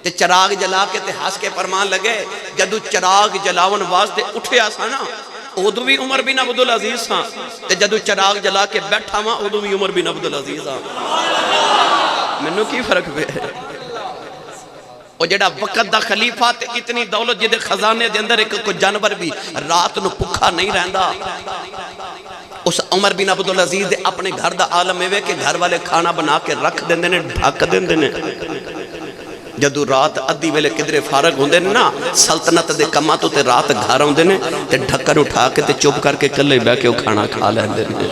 تے چراغ جلا کے تے ہس کے فرمان لگے، جدو چراغ جلاون واسطے اٹھیا سا نا ادو بھی عمر بن عبدالعزیز سا، تے جدو چراغ جلا کے بیٹھا ماں ادو بھی عمر بن عبدالعزیز سا۔ منو کی فرق پہ ہے؟ وہ جڑا وقت دا خلیفہ تے اتنی دولت جدے خزانے دے اندر ایک کوئی جانور بھی رات نو پکھا نہیں رہندا، اس عمر بن عبدالعزیز دے اپنے گھر دا عالم ہے کہ گھر والے کھانا بنا کے رکھ دیندے نے، ڈھک دیندے نے۔ جدو رات ادھی ویلے کدرے فارغ ہوندے نے نا سلطنت دے کماں تو تے رات گھر ہوندے نے تے ڈھکن اٹھا کے تے چپ کر کے کلے بیٹھ کے وہ کھانا کھا لیندے نے،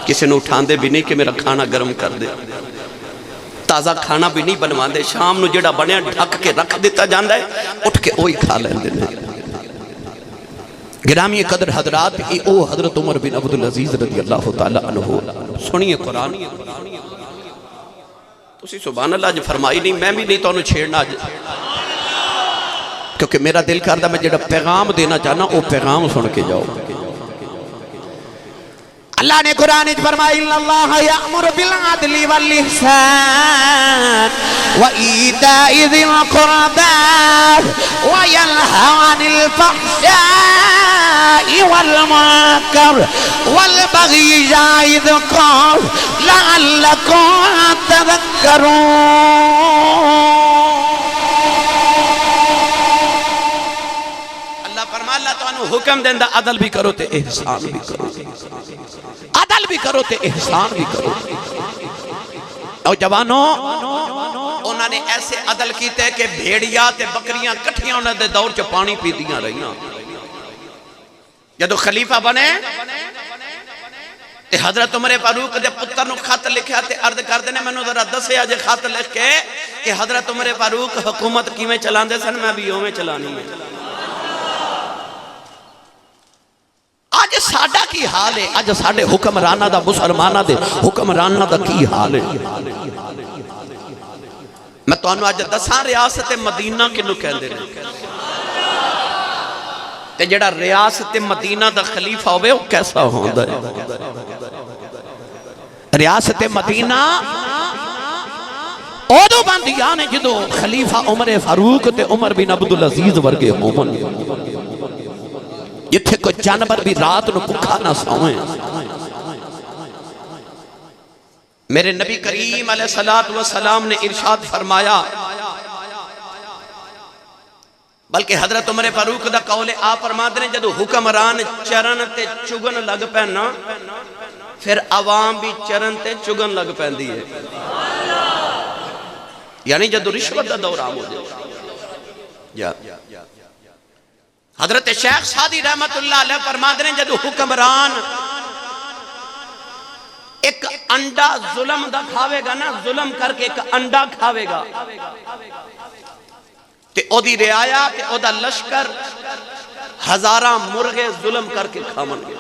کسی نے اٹھاندے بھی نہیں کہ میرا کھانا گرم کر دے، تازہ کھانا بھی نہیں بنواندے، شام نو جڑا بنیا ڈھک کے رکھ دیتا جاندا ہے، اٹھ کے وہی کھا لیندے نے۔ گرامی قدر حضرات، او حضرت عمر بن عبدالعزیز رضی اللہ تعالیٰ عنہ سنیے قرآن۔ اسی سبحان اللہ جو فرمائی نہیں، میں بھی نہیں تو انہوں چھیڑنا آج، کیونکہ میرا دل کردہ میں جڑا پیغام دینا چاہنا وہ پیغام سن کے جاؤ۔ اللہ نے قرآن فرمائی ان اللہ یأمر بالعدل والإحسان وإیتاء ذی القربى وینہی عن الفحشاء والمنکر والبغی یعظکم لعلکم تذکرون۔ اللہ فرما اللہ تو انہوں حکم دیندہ عدل بھی کرو تے احسان بھی کرو، عدل بھی کرو تے احسان بھی کرو۔ او جوانوں، انہوں نے ایسے عدل کیتے کہ بھیڑیا تے بکریاں کٹھیاں انہوں نے دور چ پانی پی دیاں رہیاں۔ جدو خلیفہ بنے تے حضرت عمر فاروق دے پتر نو خط لکھیا تے عرض کر دینے میں نو ذرا دسے آج خط لکھ کے کہ حضرت عمر فاروق حکومت کی میں چلان دے سن، میں بھی یوں میں چلانی ہے۔ آج ساڑھا کی حال ہے، آج ساڑھے حکمرانہ دا مسلمانہ دے حکمرانہ دا کی حال ہے۔ میں تو انہوں آج دساں ریاست مدینہ کنو کہہ دے رہے تے جڑا ریاست مدینہ دا خلیفہ ہوئے وہ کیسا ہوندہ ہے؟ ریاست مدینہ اودو بندیاں نے جدو خلیفہ عمر فاروق تے عمر بن عبدالعزیز ورگے ہومن، جتھے کوئی جانور بھی رات نو پکھا نہ سوئیں۔ میرے نبی کریم علیہ السلام نے ارشاد فرمایا، بلکہ حضرت عمر فاروق دا قول آپ فرماتے ہیں جدو حکمران چرن تے چگن لگ پہنا پھر عوام بھی چرن تے چگن لگ پہندی ہے، یعنی جدو رشوت دا دور عام ہو جائے۔ حضرت شیخ سعدی رحمت اللہ علیہ فرماتے ہیں جدو حکمران ایک انڈا ظلم دا کھاوے گا نا، ظلم کر کے ایک انڈا کھاوے گا تے او دی رعایا تے او دا لشکر ہزاراں مرغے ظلم کر کے کھامن گے۔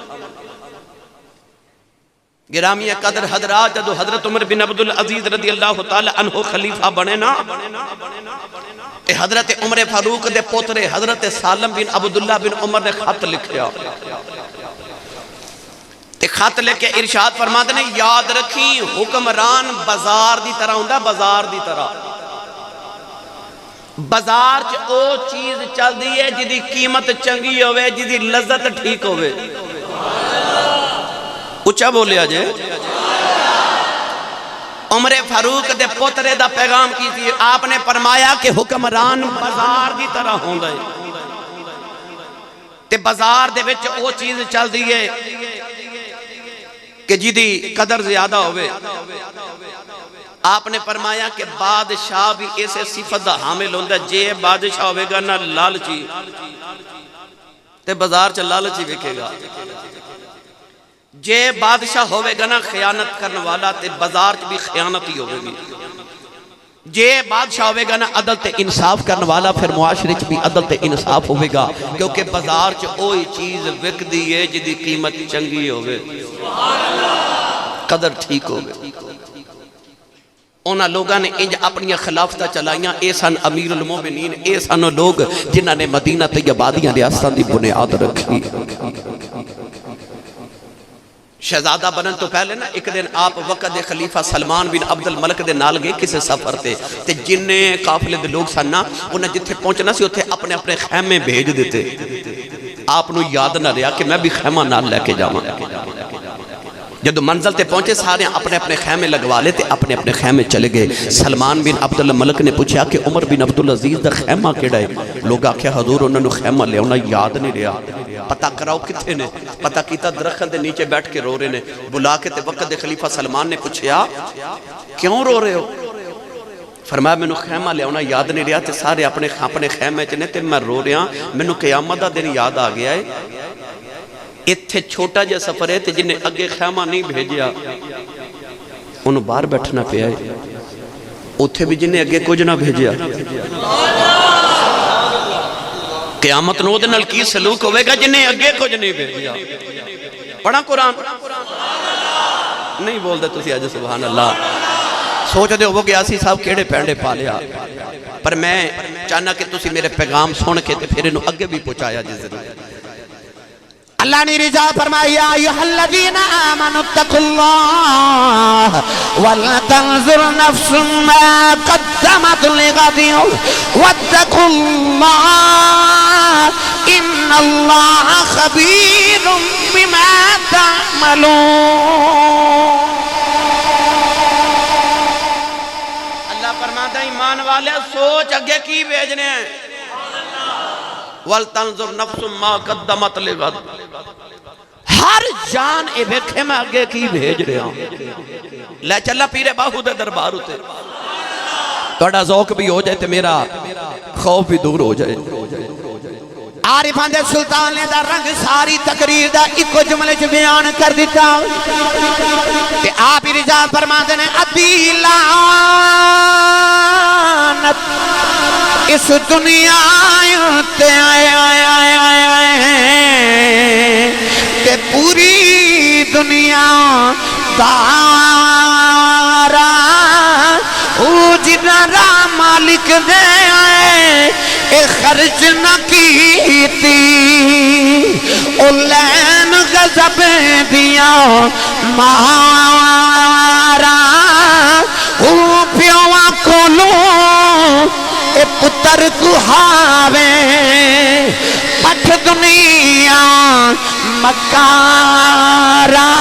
گرامی قدر حضرات، جدو حضرت عمر بن عبدالعزیز رضی اللہ تعالی عنہ خلیفہ بنے نا تے حضرت عمر فاروق دے پوترے حضرت سالم بن عبداللہ بن عمر نے خط لکھیا تے خط لے کے ارشاد فرماتے ہیں یاد رکھی حکمران بازار دی طرح ہوندہ، بازار دی طرح بازار چ او چیز چل دی ہے جدی قیمت چنگی ہوئے، جدی لذت ٹھیک ہوئے۔ اچھا بولے آجے عمر فاروق دے پوترے دا پیغام کی تھی، آپ نے فرمایا کہ حکمران بازار دی طرح ہوندہ ہے تے بازار دے وچ او چیز چل دی ہے کہ جدی قدر زیادہ ہوئے۔ آپ نے فرمایا کہ بادشاہ بھی اسے صفت دا حامل ہوندہ، جے بادشاہ ہوئے گا نا لالچی تے بازار چا لالچی بکے گا، جے بادشاہ ہوئے گا نا خیانت کرنے والا تے بازار چ بھی خیانت ہی ہوئے گی جے بادشاہ ہوئے گا نا عدل تے انصاف کرنے والا پھر معاشرے چ بھی عدل تے انصاف ہوئے گا کیونکہ بازار چ اوہی چیز وک دی ہے جدی قیمت چنگی ہوئے قدر ٹھیک ہوئے اونا لوگاں نے انج اپنی خلافتہ چلائیاں اے سن امیر المومنین اے سن لوگ جنہاں نے مدینہ طیبادیاں ریاستان دی بنیاد رکھی شہزادہ بنن تو پہلے نا ایک دن آپ وقت خلیفہ سلمان بن عبد الملک دے نال گئے کسے سفر تے جننے قافلے دے لوگ سننا انہیں جتھے پہنچنا سی اتھے اپنے اپنے خیمے بھیج دیتے آپ نو یاد نہ رہا کہ میں بھی خیمہ نال لے کے جاؤں جدو منزل تے پہنچے سارے اپنے اپنے خیمے لگوا لے تے اپنے اپنے خیمے چلے گئے سلمان بن عبد الملک نے پوچھا کہ عمر بن عبدالعزیز دا خیمہ کیڑا ہے لوگ آکھیا حضور انہوں نے خیمہ لے انہوں یاد نہیں رہا پتہ کراؤ کتھے نے پتہ کیتا درخت دے نیچے بیٹھ کے رو رہے نے بلا کے تے وقت خلیفہ سلمان نے پوچھا کیوں رو رہے ہو فرمایا میں نے خیمہ لے انہوں یاد نہیں رہا تے سارے اپنے خیمے چنے تے میں رو رہا میں نے قیامت دا دن یاد آ گیا ہے اتھے چھوٹا جا سفر ہے تے جنہیں اگے خیمہ نہیں بھیجیا انہوں باہر بیٹھنا پہ آئے اتھے بھی جنہیں اگے کچھ نہ بھیجیا قیامت نو دن کی سلوک ہوئے گا جنہیں اگے کچھ نہیں بھیجیا پڑھا قرآن نہیں بول دے تسی آج سبحان اللہ سوچ دے ہو کہ آسی صاحب کیڑے پینڈے پالیا پر میں چاہنا کہ تسی میرے پیغام سن کے تے پھر انہوں اگے بھی پہنچایا جس دن اللہ نے رضا فرمایا ایھا الذین آمنوا اتقوا اللہ ولتنظر نفس ما قدمت لغد واتقوا اللہ ان اللہ خبیر بما تعملون اللہ فرماتا ہے ایمان والے سوچ اگے کی بھیجنے ہیں وَلْتَنْظُرْ نَفْسُ مَا قَدَّمَتْ لِغَدْ ہر جان اے بھیکھے میں آگے کی بھیج رہے ہوں لے چلا پیرے باہو دے دربار ہوتے توڑا ذوق بھی ہو جائے تے میرا خوف بھی دور ہو جائے عارفان دے سلطان نے دا رنگ ساری تقریر دا ایک جملے چ بیان کر دیتا تے آپ ہی رضا فرما دینے ادی لعنت اس دنیا تے آئے تے پوری دنیا دارا او جنہ را مالک دے آئے اے خرچ نہ کیتی او لین غضب دیا مارا او پیوا کھولو اے پتر کو ہاوے پٹھ دنیا مکارا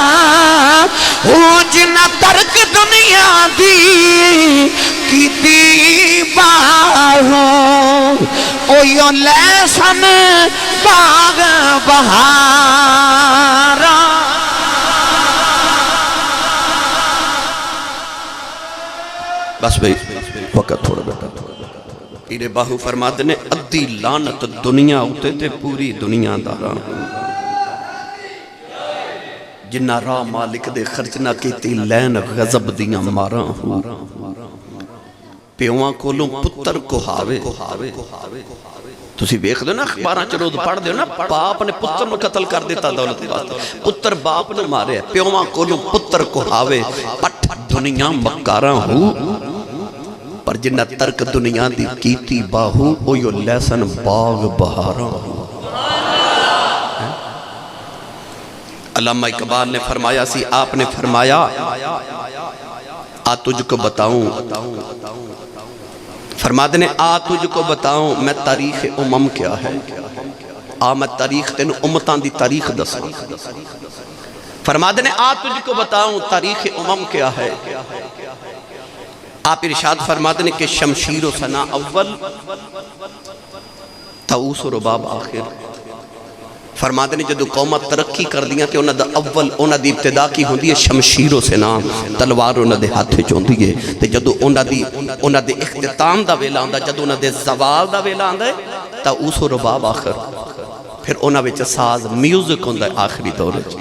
او جنہ ترک دنیا دی کی باہو او یو لیسن باغ بہارا بس بھئی وقت تھوڑا بیٹا پیرے باہو فرماتے نے ادھی لعنت دنیا ہوتے تے پوری دنیا دارا جنہ راہ مالک دے خرچ نہ کیتی لین غضب دیاں مارا پیوان کولوں پتر کو ہاوے تسی بیخ دو نا اخباراں چرود پڑھ دے نا باپ نے پتر نو قتل کر دیتا دولت بات پتر باپ نے مارے پیوان کولوں پتر کو ہاوے پٹھ دنیا مکاراں ہو پر جنہ ترک دنیا دی کیتی باہو او یو لیسن باغ بہاراں ہو علامہ اقبال نے فرمایا سی آپ نے فرمایا آ تجھ کو بتاؤں فرماتے نے آ تجھ کو بتاؤں میں تاریخ امم کیا ہے آ میں تاریخ تینو امتان دی تاریخ دساں فرماتے نے آ تجھ کو بتاؤں تاریخ امم کیا ہے آپ ارشاد فرماتے نے کہ شمشیر و سنا اول تاؤس و رباب آخر فرماتے نے جدو قومت ترقی کر دیا کہ انہاں دا اول انہاں دی ابتدا کی ہوندی ہے شمشیر و سنان تلوار انہاں دے ہاتھے چوندی ہے تے جدو انہاں دے اختتام دا ویلا آندا جدو انہاں دے زوال دا ویلا آندا ہے تاؤس و رباب آخر پھر انہاں وچ ساز میوزک ہوندا ہے آخری دور وچ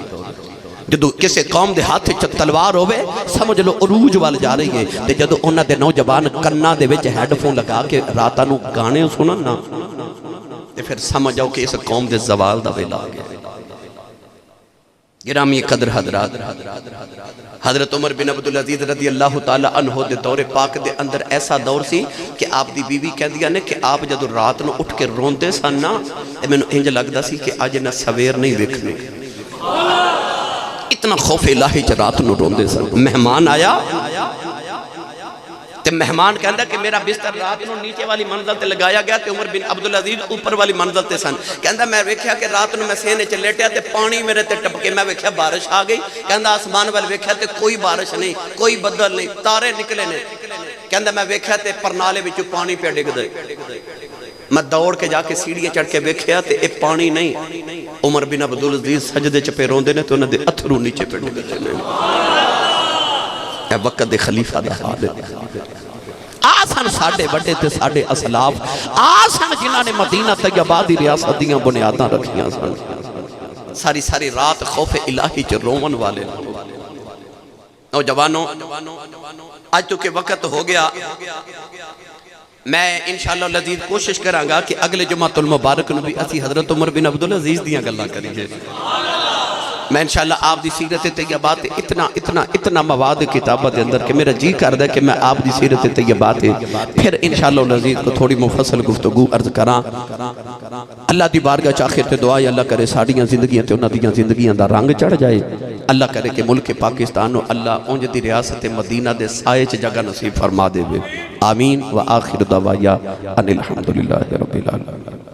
جدو کسی قوم دے ہاتھ تلوار ہوئے سمجھ لو عروج وال جا رہی ہے تے جدو انہاں دے نوجوان کنا دے وچ ہیڈ فون لگا کے راتاں نو گانے سنن نا تے پھر سمجھ آؤ کہ اس قوم دے زوال دا ویلا آ گیا۔ گرامی قدر حضرات، حضرت عمر بن عبدالعزیز رضی اللہ تعالیٰ عنہ دے دور پاک دے اندر ایسا دور سی کہ آپ دی بیوی کہہ دیا نے کہ آپ جدو رات نو اٹھ کے روندے سن نا میں نے انج لگدا سی کہ آج نہ سویر نہیں ویکھنے، اتنا خوف الہی چ رات نو روندے سن۔ مہمان آیا تے مہمان کہندا کہ میرا بستر رات نو نیچے والی منزل تے لگایا گیا تے عمر بن عبدالعزیز اوپر والی منزل تے سن۔ کہندا میں ویکھیا کہ رات نو میں سینے چ لیٹیا تے پانی میرے تے ٹپکے، میں ویکھیا بارش آ گئی۔ کہندا آسمان وال ویکھیا تے کوئی بارش نہیں، کوئی بدل نہیں، تارے نکلے نے۔ کہندا میں ویکھیا تے پرنالے وچوں پانی پہ ڈگ دے، میں دوڑ کے جا کے سیڑھیاں چڑھ کے ویکھیا تے اے پانی نہیں، عمر بن عبدالعزیز سجدے چ پہ روندے نے تے انہاں دے اتھرو نیچے پہ ڈگ دے نے۔ اے وقت دے خلیفہ دا حال ہے۔ آسان ساڑھے بڑے تے ساڑھے اسلاف، آسان جنہاں نے مدینہ طیبہ دی ریاست دیاں بنیاداں رکھیاں سن، ساری رات خوف الہی چ روون والے۔ نوجوانوں آج تو کہ وقت ہو گیا، میں انشاءاللہ لذیذ کوشش کروں گا کہ اگلے جمعۃ المبارک نو بھی اسی حضرت عمر بن عبدالعزیز دیاں گلاں کریے۔ میں انشاءاللہ آپ دی سیرت طیبات اتنا مواد کتابت اندر کہ میرا جی کردہ کہ میں آپ دی سیرت طیبات پھر انشاءاللہ لذیذ کو تھوڑی مفصل گفتگو عرض کران۔ اللہ دی بارگاہ چاخر تے دعا اللہ کرے ساڑیاں زندگیاں تے انہاں دیاں زندگیاں دا رنگ چڑھ جائے۔ اللہ کرے کہ ملک پاکستان اللہ اونج دی ریاست مدینہ دے سائے چ جگہ نصیب فرما دے۔ آمین و آخر دعوایا ان الحمدللہ رب العالمین۔